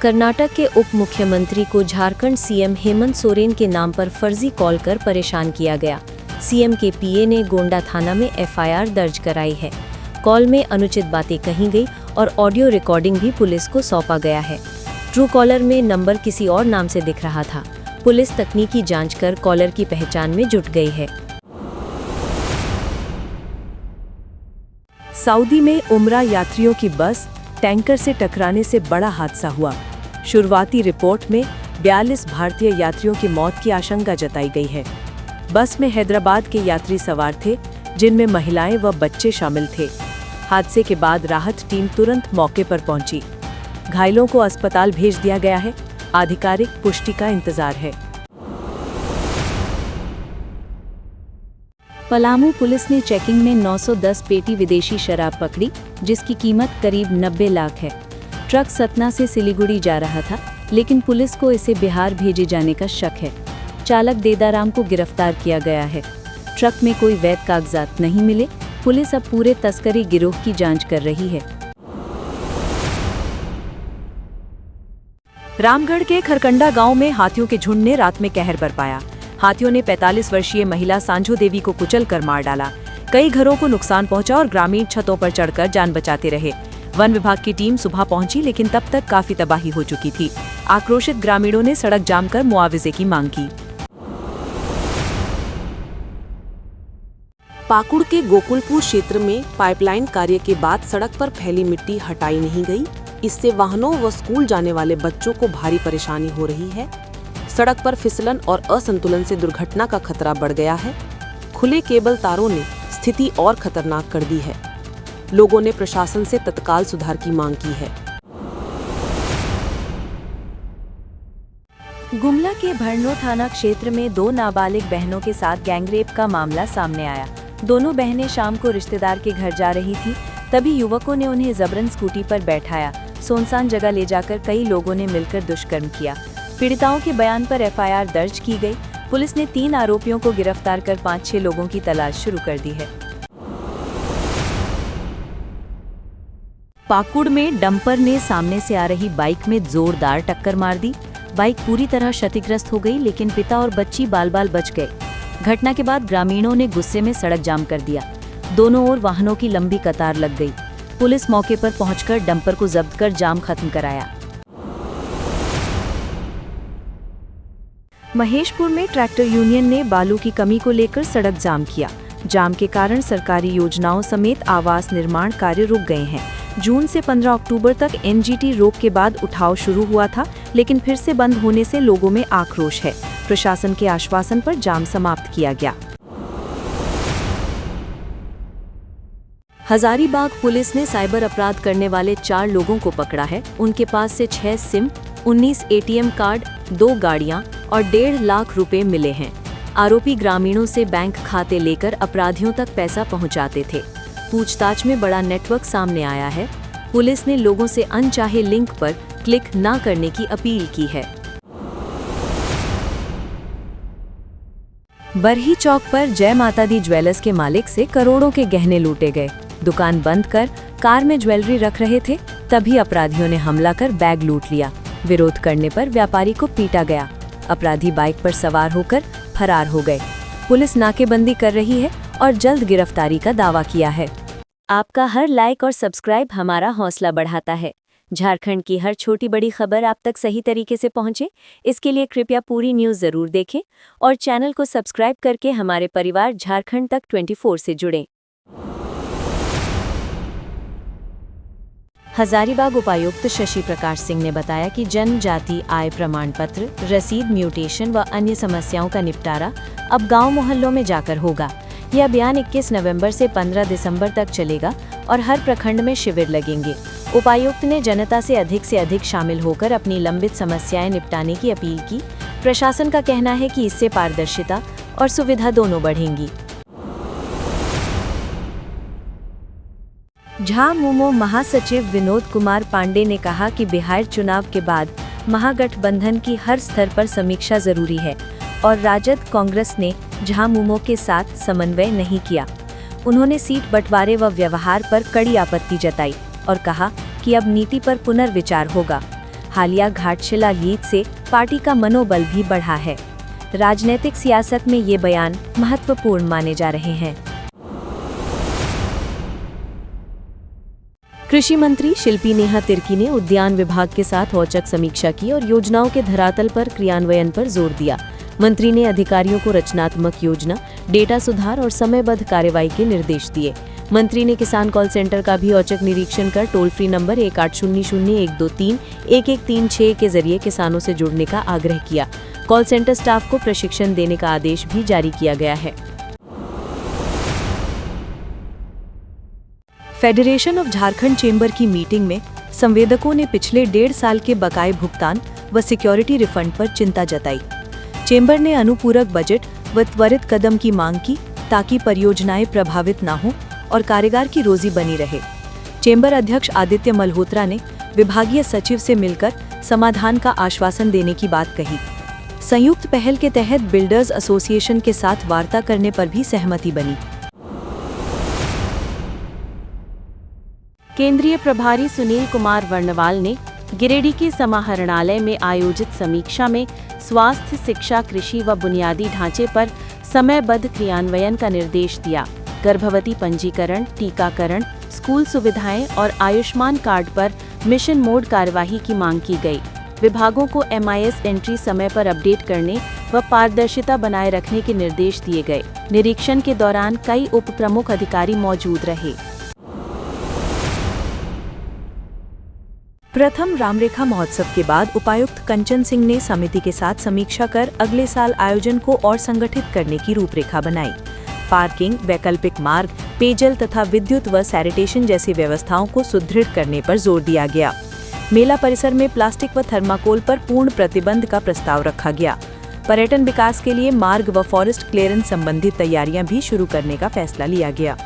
कर्नाटक के उप मुख्यमंत्री को झारखंड सीएम हेमंत सोरेन के नाम पर फर्जी कॉल कर परेशान किया गया। सीएम के पीए ने गोंडा थाना में एफआईआर दर्ज कराई है। कॉल में अनुचित बातें कही गई और ऑडियो रिकॉर्डिंग भी पुलिस को सौंपा गया है। ट्रू कॉलर में नंबर किसी और नाम से दिख रहा था। पुलिस तकनीकी जांच कर कॉलर की पहचान में जुट गई है। सऊदी में उम्रा यात्रियों की बस टैंकर से टकराने से बड़ा हादसा हुआ। शुरुआती रिपोर्ट में 42 भारतीय यात्रियों की मौत की आशंका जताई गई है। बस में हैदराबाद के यात्री सवार थे, जिनमें महिलाएं व बच्चे शामिल थे। हादसे के बाद राहत टीम तुरंत मौके पर पहुंची। घायलों को अस्पताल भेज दिया गया है। आधिकारिक पुष्टि का इंतजार है। पलामू पुलिस ने चेकिंग में 910 पेटी विदेशी शराब पकड़ी, जिसकी कीमत करीब 90 लाख है। ट्रक सतना से सिलीगुड़ी जा रहा था, लेकिन पुलिस को इसे बिहार भेजे जाने का शक है। चालक देदाराम को गिरफ्तार किया गया है। ट्रक में कोई वैध कागजात नहीं मिले। पुलिस अब पूरे तस्करी गिरोह की जांच कर रही है। रामगढ़ के खरकंडा गांव में हाथियों के झुंड ने रात में कहर बरपाया। हाथियों ने 45 वर्षीय महिला सांझो देवी को कुचलकर मार डाला। कई घरों को नुकसान पहुंचा और ग्रामीण छतों पर चढ़कर जान बचाते रहे। वन विभाग की टीम सुबह पहुंची, लेकिन तब तक काफी तबाही हो चुकी थी। आक्रोशित ग्रामीणों ने सड़क जाम कर मुआवजे की मांग की। पाकुड़ के गोकुलपुर क्षेत्र में पाइपलाइन कार्य के बाद सड़क पर फैली मिट्टी हटाई नहीं गई। इससे वाहनों व स्कूल जाने वाले बच्चों को भारी परेशानी हो रही है। सड़क पर फिसलन और असंतुलन से दुर्घटना का खतरा बढ़ गया है। खुले केबल तारों ने स्थिति और खतरनाक कर दी है। लोगों ने प्रशासन से तत्काल सुधार की मांग की है। गुमला के भरनो थाना क्षेत्र में 2 नाबालिग बहनों के साथ गैंगरेप का मामला सामने आया। दोनों बहनें शाम को रिश्तेदार के घर जा रही थी, तभी युवकों ने उन्हें जबरन स्कूटी पर बैठाया। सुनसान जगह ले जाकर कई लोगों ने मिलकर दुष्कर्म किया। पीड़िताओं के बयान पर एफआईआर दर्ज की गई। पुलिस ने 3 आरोपियों को गिरफ्तार कर 5-6 लोगों की तलाश शुरू कर दी है। पाकुड़ में डंपर ने सामने से आ रही बाइक में जोरदार टक्कर मार दी। बाइक पूरी तरह क्षतिग्रस्त हो गई, लेकिन पिता और बच्ची बाल-बाल बच गए। घटना के बाद ग्रामीणों ने गुस्से में सड़क जाम कर दिया। दोनों ओर वाहनों की लंबी कतार लग गई। पुलिस मौके पर पहुंचकर डंपर को जब्त कर जाम खत्म कराया। महेशपुर में ट्रैक्टर यूनियन ने बालू की कमी को लेकर सड़क जाम किया। जाम के कारण सरकारी योजनाओं समेत आवास निर्माण कार्य रुक गए हैं। जून से 15 अक्टूबर तक एनजीटी रोक के बाद उठाव शुरू हुआ था, लेकिन फिर से बंद होने से लोगों में आक्रोश है। प्रशासन के आश्वासन पर जाम समाप्त किया गया। हजारीबाग पुलिस ने साइबर अपराध करने वाले 4 लोगों को पकड़ा है। उनके पास से 6 सिम, 19 एटीएम कार्ड, 2 गाड़ियां और 1.5 लाख रुपए मिले हैं। आरोपी ग्रामीणों से बैंक खाते लेकर अपराधियों तक पैसा पहुंचाते थे। पूछताछ में बड़ा नेटवर्क सामने आया है। पुलिस ने लोगों से अनचाहे लिंक पर क्लिक न करने की अपील की है। बरही चौक पर जय माता दी ज्वेलर्स के मालिक से करोड़ों के गहने लूटे गए। दुकान बंद कर कार में ज्वेलरी रख रहे थे, तभी अपराधियों ने हमला कर बैग लूट लिया। विरोध करने पर व्यापारी को पीटा गया। अपराधी बाइक पर सवार होकर फरार हो गए। पुलिस नाकेबंदी कर रही है और जल्द गिरफ्तारी का दावा किया है। आपका हर लाइक और सब्सक्राइब हमारा हौसला बढ़ाता है। झारखंड की हर छोटी बड़ी खबर आप तक सही तरीके से पहुंचे, इसके लिए कृपया पूरी न्यूज़ जरूर देखें और चैनल को सब्सक्राइब करके हमारे परिवार झारखंड तक 24 से जुड़ें। हजारीबाग उपायुक्त शशि प्रकाश सिंह ने बताया कि जनजाति आय प्रमाण पत्र, रसीद म्यूटेशन व अन्य समस्याओं का निपटारा अब गांव मोहल्लों में जाकर होगा। यह अभियान 21 नवंबर से 15 दिसंबर तक चलेगा और हर प्रखंड में शिविर लगेंगे। उपायुक्त ने जनता से अधिक शामिल होकर अपनी लंबित समस्याएं निपटाने की अपील की। प्रशासन का कहना है कि इससे पारदर्शिता और सुविधा दोनों बढ़ेंगी। झामुमो महासचिव विनोद कुमार पांडे ने कहा कि बिहार चुनाव के बाद महागठबंधन की हर स्तर पर समीक्षा जरूरी है और राजद कांग्रेस ने झामुमो के साथ समन्वय नहीं किया। उन्होंने सीट बंटवारे व व्यवहार पर कड़ी आपत्ति जताई और कहा कि अब नीति पर पुनर्विचार होगा। हालिया घाटशिला जीत से पार्टी का मनोबल भी बढ़ा है। राजनीतिक सियासत में ये बयान महत्वपूर्ण माने जा रहे हैं। कृषि मंत्री शिल्पी नेहा तिर्की ने उद्यान विभाग के साथ औचक समीक्षा की और योजनाओं के धरातल पर क्रियान्वयन पर जोर दिया। मंत्री ने अधिकारियों को रचनात्मक योजना, डेटा सुधार और समयबद्ध कार्रवाई के निर्देश दिए। मंत्री ने किसान कॉल सेंटर का भी औचक निरीक्षण कर टोल फ्री नंबर 1800-123-1136 के जरिए किसानों से जुड़ने का आग्रह किया। कॉल सेंटर स्टाफ को प्रशिक्षण देने का आदेश भी जारी किया गया है। फेडरेशन ऑफ झारखंड चेंबर की मीटिंग में संवेदकों ने पिछले 1.5 साल के बकाये भुगतान व सिक्योरिटी रिफंड पर चिंता जताई। चेंबर ने अनुपूरक बजट व त्वरित कदम की मांग की ताकि परियोजनाएं प्रभावित न हों और कारीगर की रोजी बनी रहे। चेंबर अध्यक्ष आदित्य मल्होत्रा ने विभागीय सचिव से मिलकर समाधान का आश्वासन देने की बात कही। संयुक्त पहल के तहत बिल्डर्स एसोसिएशन के साथ वार्ता करने पर भी सहमति बनी। केंद्रीय प्रभारी सुनील कुमार वर्णवाल ने गिरिडीह के समाहरणालय में आयोजित समीक्षा में स्वास्थ्य, शिक्षा, कृषि व बुनियादी ढांचे पर समयबद्ध क्रियान्वयन का निर्देश दिया। गर्भवती पंजीकरण, टीकाकरण, स्कूल सुविधाएं और आयुष्मान कार्ड पर मिशन मोड कार्यवाही की मांग की गई। विभागों को MIS एंट्री समय पर अपडेट करने व पारदर्शिता बनाए रखने के निर्देश दिए गए। निरीक्षण के दौरान कई उप प्रमुख अधिकारी मौजूद रहे। प्रथम रामरेखा महोत्सव के बाद उपायुक्त कंचन सिंह ने समिति के साथ समीक्षा कर अगले साल आयोजन को और संगठित करने की रूपरेखा बनाई। पार्किंग, वैकल्पिक मार्ग, पेयजल तथा विद्युत व सैनिटेशन जैसी व्यवस्थाओं को सुदृढ़ करने पर जोर दिया गया। मेला परिसर में प्लास्टिक व थर्माकोल पर पूर्ण प्रतिबंध का प्रस्ताव रखा गया। पर्यटन विकास के लिए मार्ग व फॉरेस्ट क्लियरेंस संबंधी तैयारियां भी शुरू करने का फैसला लिया गया।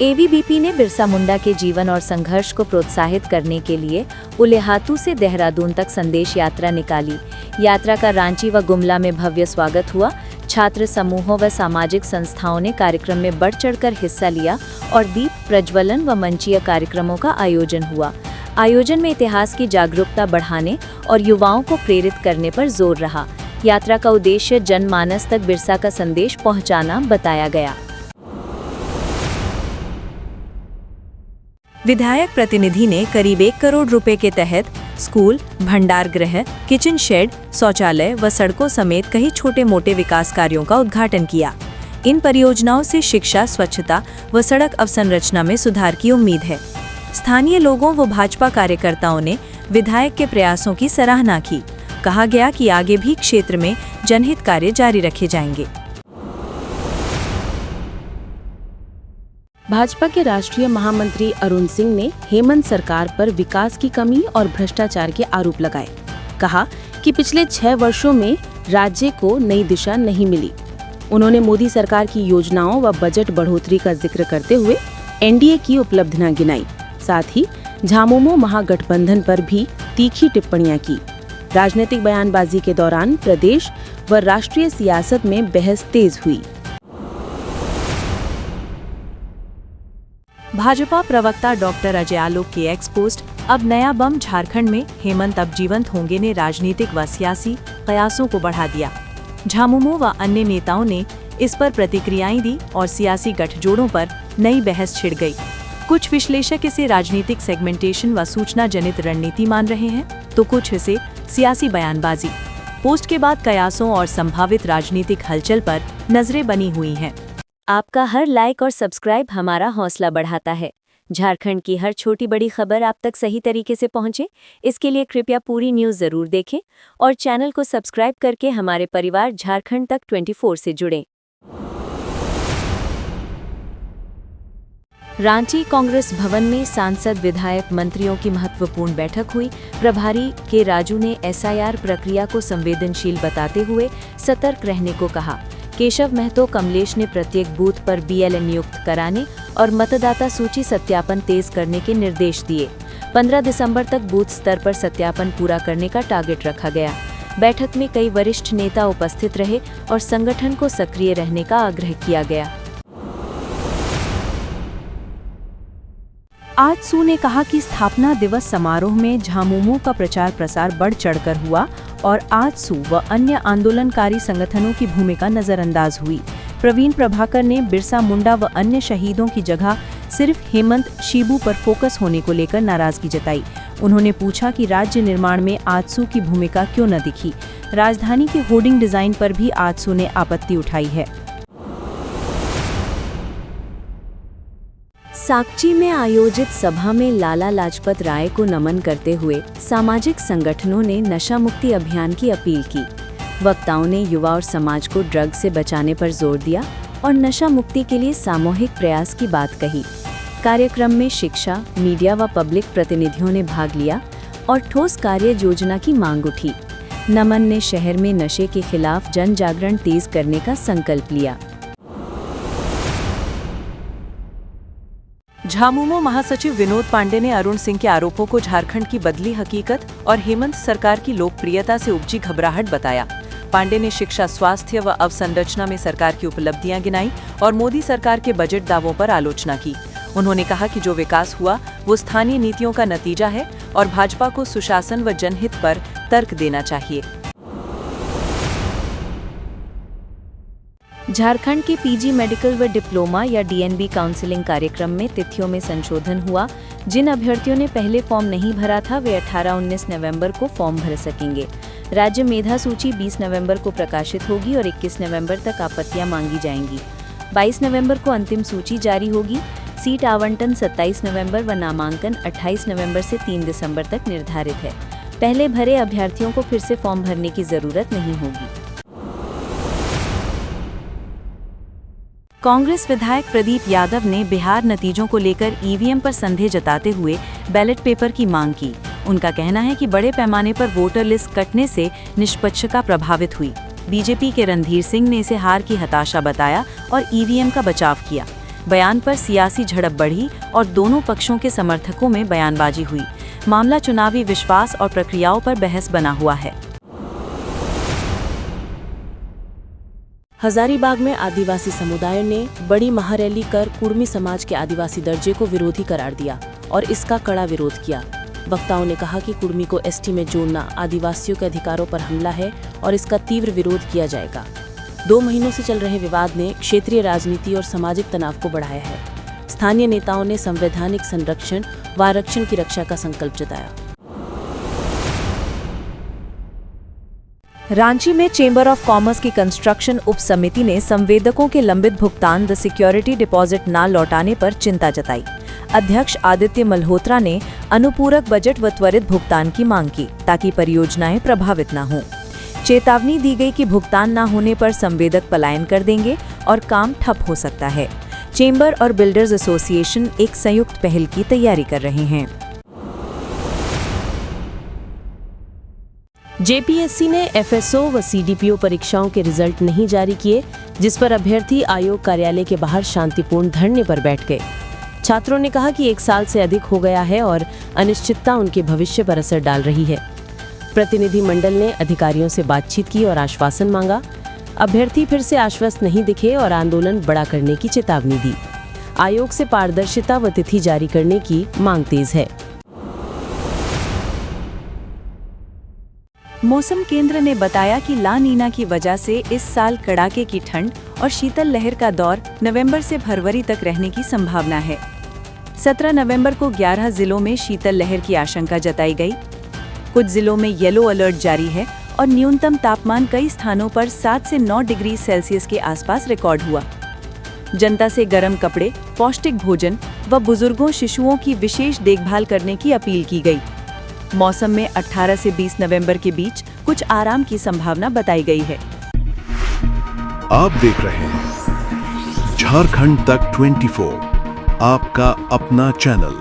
AVBP ने बिरसा मुंडा के जीवन और संघर्ष को प्रोत्साहित करने के लिए उलेहातू से देहरादून तक संदेश यात्रा निकाली। यात्रा का रांची व गुमला में भव्य स्वागत हुआ। छात्र समूहों व सामाजिक संस्थाओं ने कार्यक्रम में बढ़ चढ़कर हिस्सा लिया और दीप प्रज्वलन व मंचीय कार्यक्रमों का आयोजन हुआ। आयोजन में इतिहास की जागरूकता बढ़ाने और युवाओं को प्रेरित करने पर जोर रहा। यात्रा का उद्देश्य जनमानस तक बिरसा का संदेश पहुंचाना बताया गया। विधायक प्रतिनिधि ने करीब 1 करोड़ रुपए के तहत स्कूल, भंडार गृह, किचन शेड, शौचालय व सड़कों समेत कई छोटे मोटे विकास कार्यों का उद्घाटन किया। इन परियोजनाओं से शिक्षा, स्वच्छता व सड़क अवसंरचना में सुधार की उम्मीद है। स्थानीय लोगों व भाजपा कार्यकर्ताओं ने विधायक के प्रयासों की सराहना की। कहा गया कि आगे भी क्षेत्र में जनहित कार्य जारी रखे जाएंगे। भाजपा के राष्ट्रीय महामंत्री अरुण सिंह ने हेमंत सरकार पर विकास की कमी और भ्रष्टाचार के आरोप लगाए। कहा कि पिछले 6 वर्षों में राज्य को नई दिशा नहीं मिली। उन्होंने मोदी सरकार की योजनाओं व बजट बढ़ोतरी का जिक्र करते हुए NDA की उपलब्धियां गिनाई। साथ ही झामुमो महागठबंधन पर भी तीखी टिप्पणियां की। राजनीतिक बयानबाजी के दौरान प्रदेश व राष्ट्रीय सियासत में बहस तेज हुई। भाजपा प्रवक्ता डॉक्टर अजय आलोक के एक्स पोस्ट अब नया बम झारखंड में हेमंत अब जीवंत होंगे ने राजनीतिक व सियासी कयासों को बढ़ा दिया। झामुमो व अन्य नेताओं ने इस पर प्रतिक्रियाएं दी और सियासी गठजोड़ों पर नई बहस छिड़ गई। कुछ विश्लेषक इसे राजनीतिक सेगमेंटेशन व सूचना जनित रणनीति मान रहे हैं, तो कुछ इसे सियासी बयानबाजी। पोस्ट के बाद कयासों और संभावित राजनीतिक हलचल पर नजरें बनी हुई हैं। आपका हर लाइक और सब्सक्राइब हमारा हौसला बढ़ाता है। झारखंड की हर छोटी बड़ी खबर आप तक सही तरीके से पहुंचे, इसके लिए कृपया पूरी न्यूज़ ज़रूर देखें और चैनल को सब्सक्राइब करके हमारे परिवार झारखंड तक 24 से जुड़ें। रांची कांग्रेस भवन में सांसद, विधायक, मंत्रियों की महत्वपूर्ण बैठक हुई। प्रभारी के राजू ने SIR प्रक्रिया को संवेदनशील बताते हुए सतर्क रहने को कहा। केशव महतो, कमलेश ने प्रत्येक बूथ पर BLN नियुक्त कराने और मतदाता सूची सत्यापन तेज करने के निर्देश दिए। 15 दिसंबर तक बूथ स्तर पर सत्यापन पूरा करने का टारगेट रखा गया। बैठक में कई वरिष्ठ नेता उपस्थित रहे और संगठन को सक्रिय रहने का आग्रह किया गया। आजसू ने कहा कि स्थापना दिवस समारोह में झामुमो का प्रचार प्रसार बढ़ चढ़कर हुआ और आजसू व अन्य आंदोलनकारी संगठनों की भूमिका नजरअंदाज हुई। प्रवीण प्रभाकर ने बिरसा मुंडा व अन्य शहीदों की जगह सिर्फ हेमंत शिबू पर फोकस होने को लेकर नाराजगी जताई। उन्होंने पूछा कि राज्य निर्माण में आजसू की भूमिका क्यों न दिखी। राजधानी के होर्डिंग डिजाइन पर भी आजसू ने आपत्ति उठाई है। साकची में आयोजित सभा में लाला लाजपत राय को नमन करते हुए सामाजिक संगठनों ने नशा मुक्ति अभियान की अपील की। वक्ताओं ने युवा और समाज को ड्रग से बचाने पर जोर दिया और नशा मुक्ति के लिए सामूहिक प्रयास की बात कही। कार्यक्रम में शिक्षा, मीडिया व पब्लिक प्रतिनिधियों ने भाग लिया और ठोस कार्य योजना की मांग उठी। नमन ने शहर में नशे के खिलाफ जन जागरण तेज करने का संकल्प लिया। झामुमो महासचिव विनोद पांडे ने अरुण सिंह के आरोपों को झारखंड की बदली हकीकत और हेमंत सरकार की लोकप्रियता से उपजी घबराहट बताया। पांडे ने शिक्षा, स्वास्थ्य व अवसंरचना में सरकार की उपलब्धियां गिनाई और मोदी सरकार के बजट दावों पर आलोचना की। उन्होंने कहा कि जो विकास हुआ वो स्थानीय नीतियों का नतीजा है और भाजपा को सुशासन व जनहित पर तर्क देना चाहिए। झारखंड के पीजी मेडिकल व डिप्लोमा या डीएनबी काउंसलिंग कार्यक्रम में तिथियों में संशोधन हुआ। जिन अभ्यर्थियों ने पहले फॉर्म नहीं भरा था वे 18-19 नवंबर को फॉर्म भर सकेंगे। राज्य मेधा सूची 20 नवंबर को प्रकाशित होगी और 21 नवंबर तक आपत्तियां मांगी जाएंगी। 22 नवंबर को अंतिम सूची जारी होगी। सीट आवंटन 27 नवंबर व नामांकन 28 नवंबर से 3 दिसंबर तक निर्धारित है। पहले भरे अभ्यर्थियों को फिर से फॉर्म भरने की जरूरत नहीं होगी। कांग्रेस विधायक प्रदीप यादव ने बिहार नतीजों को लेकर ईवीएम पर संदेह जताते हुए बैलेट पेपर की मांग की। उनका कहना है कि बड़े पैमाने पर वोटर लिस्ट कटने से निष्पक्षता प्रभावित हुई। बीजेपी के रणधीर सिंह ने इसे हार की हताशा बताया और ईवीएम का बचाव किया। बयान पर सियासी झड़प बढ़ी और दोनों पक्षों के समर्थकों में बयानबाजी हुई। मामला चुनावी विश्वास और प्रक्रियाओं पर बहस बना हुआ है। हजारीबाग में आदिवासी समुदाय ने बड़ी महारैली कर कुर्मी समाज के आदिवासी दर्जे को विरोधी करार दिया और इसका कड़ा विरोध किया। वक्ताओं ने कहा कि कुर्मी को एसटी में जोड़ना आदिवासियों के अधिकारों पर हमला है और इसका तीव्र विरोध किया जाएगा। 2 महीनों से चल रहे विवाद ने क्षेत्रीय राजनीति और सामाजिक तनाव को बढ़ाया है। स्थानीय नेताओं ने संवैधानिक संरक्षण व आरक्षण की रक्षा का संकल्प जताया। रांची में चेंबर ऑफ कॉमर्स की कंस्ट्रक्शन उप समिति ने संवेदकों के लंबित भुगतान द सिक्योरिटी डिपॉजिट न लौटाने पर चिंता जताई। अध्यक्ष आदित्य मल्होत्रा ने अनुपूरक बजट व त्वरित भुगतान की मांग की ताकि परियोजनाएं प्रभावित न हों। चेतावनी दी गई कि भुगतान न होने पर संवेदक पलायन कर देंगे और काम ठप हो सकता है। चेंबर और बिल्डर्स एसोसिएशन एक संयुक्त पहल की तैयारी कर रहे हैं। जेपीएससी ने एफएसओ व सीडीपीओ परीक्षाओं के रिजल्ट नहीं जारी किए, जिस पर अभ्यर्थी आयोग कार्यालय के बाहर शांतिपूर्ण धरने पर बैठ गए। छात्रों ने कहा कि 1 साल से अधिक हो गया है और अनिश्चितता उनके भविष्य पर असर डाल रही है। प्रतिनिधि मंडल ने अधिकारियों से बातचीत की और आश्वासन मांगा। अभ्यर्थी फिर से आश्वस्त नहीं दिखे और आंदोलन बड़ा करने की चेतावनी दी। आयोग से पारदर्शिता व तिथि जारी करने की मांग तेज है। मौसम केंद्र ने बताया कि ला नीना की वजह से इस साल कड़ाके की ठंड और शीतल लहर का दौर नवंबर से फरवरी तक रहने की संभावना है। 17 नवंबर को 11 जिलों में शीतल लहर की आशंका जताई गई। कुछ जिलों में येलो अलर्ट जारी है और न्यूनतम तापमान कई स्थानों पर 7 से 9 डिग्री सेल्सियस के आसपास रिकॉर्ड हुआ। जनता से गर्म कपड़े, पौष्टिक भोजन व बुजुर्गों शिशुओं की विशेष देखभाल करने की अपील की गई। मौसम में 18 से 20 नवंबर के बीच कुछ आराम की संभावना बताई गई है। आप देख रहे हैं झारखंड तक 24, आपका अपना चैनल।